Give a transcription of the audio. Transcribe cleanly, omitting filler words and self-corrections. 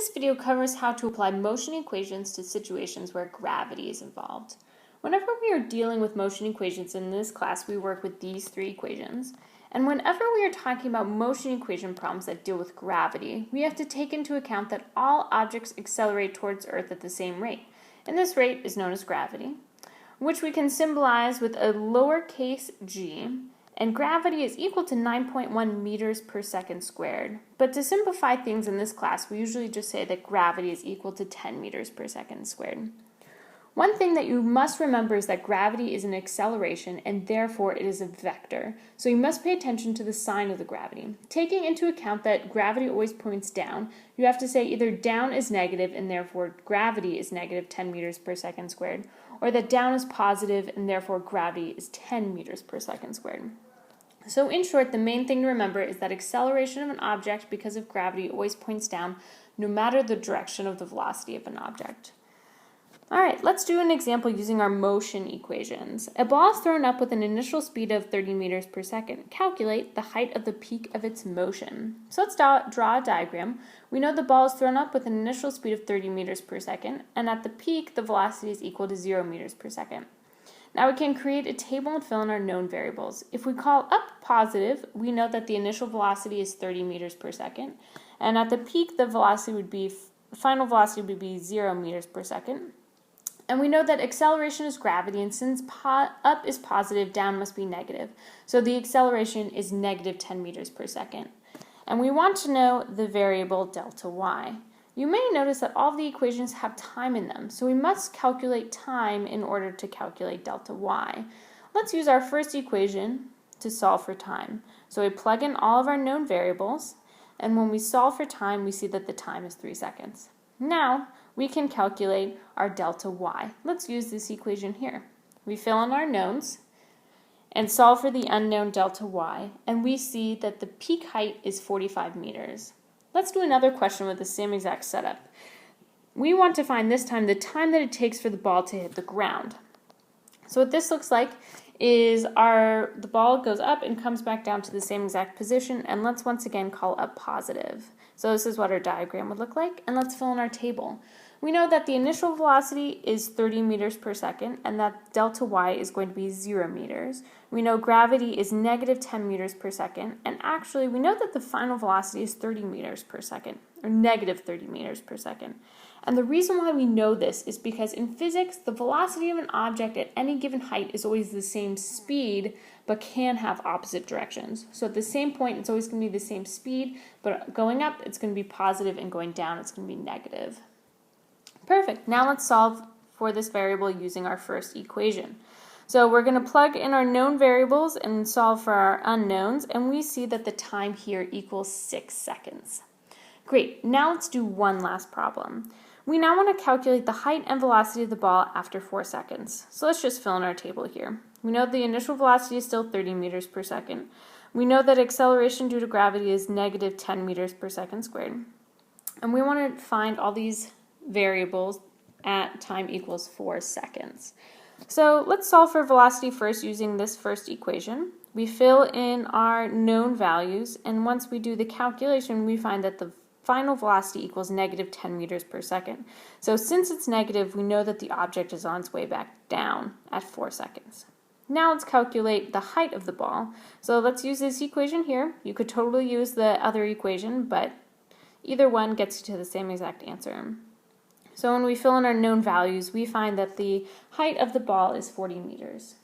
This video covers how to apply motion equations to situations where gravity is involved. Whenever we are dealing with motion equations in this class, we work with these three equations. And whenever we are talking about motion equation problems that deal with gravity, we have to take into account that all objects accelerate towards Earth at the same rate. And this rate is known as gravity, which we can symbolize with a lowercase g. And gravity is equal to 9.1 meters per second squared. But to simplify things in this class, we usually just say that gravity is equal to 10 meters per second squared. One thing that you must remember is that gravity is an acceleration and therefore it is a vector. So you must pay attention to the sign of the gravity. Taking into account that gravity always points down, you have to say either down is negative and therefore gravity is negative 10 meters per second squared, or that down is positive and therefore gravity is 10 meters per second squared. So in short, the main thing to remember is that acceleration of an object because of gravity always points down, no matter the direction of the velocity of an object. Alright, let's do an example using our motion equations. A ball is thrown up with an initial speed of 30 meters per second. Calculate the height of the peak of its motion. So let's draw a diagram. We know the ball is thrown up with an initial speed of 30 meters per second, and at the peak, the velocity is equal to 0 meters per second. Now we can create a table and fill in our known variables. If we call up positive, we know that the initial velocity is 30 meters per second, and at the peak, the final velocity would be 0 meters per second. And we know that acceleration is gravity, and since up is positive, down must be negative. So the acceleration is negative 10 meters per second. And we want to know the variable delta y. You may notice that all of the equations have time in them, so we must calculate time in order to calculate delta y. Let's use our first equation to solve for time. So we plug in all of our known variables, and when we solve for time, we see that the time is 3 seconds. Now, we can calculate our delta y. Let's use this equation here. We fill in our knowns and solve for the unknown delta y, and we see that the peak height is 45 meters. Let's do another question with the same exact setup. We want to find this time the time that it takes for the ball to hit the ground. So what this looks like is the ball goes up and comes back down to the same exact position, and let's once again call up positive. So this is what our diagram would look like, and let's fill in our table. We know that the initial velocity is 30 meters per second, and that delta y is going to be 0 meters. We know gravity is negative 10 meters per second, and actually we know that the final velocity is 30 meters per second, or negative 30 meters per second. And the reason why we know this is because in physics, the velocity of an object at any given height is always the same speed, but can have opposite directions. So at the same point, it's always going to be the same speed, but going up, it's going to be positive, and going down, it's going to be negative. Perfect. Now let's solve for this variable using our first equation. So we're going to plug in our known variables and solve for our unknowns, and we see that the time here equals 6 seconds. Great. Now let's do one last problem. We now want to calculate the height and velocity of the ball after 4 seconds. So let's just fill in our table here. We know the initial velocity is still 30 meters per second. We know that acceleration due to gravity is negative 10 meters per second squared. And we want to find all these variables at time equals 4 seconds. So let's solve for velocity first using this first equation. We fill in our known values, and once we do the calculation, we find that the final velocity equals negative 10 meters per second. So since it's negative, we know that the object is on its way back down at 4 seconds. Now let's calculate the height of the ball. So let's use this equation here. You could totally use the other equation, but either one gets you to the same exact answer. So when we fill in our known values, we find that the height of the ball is 40 meters.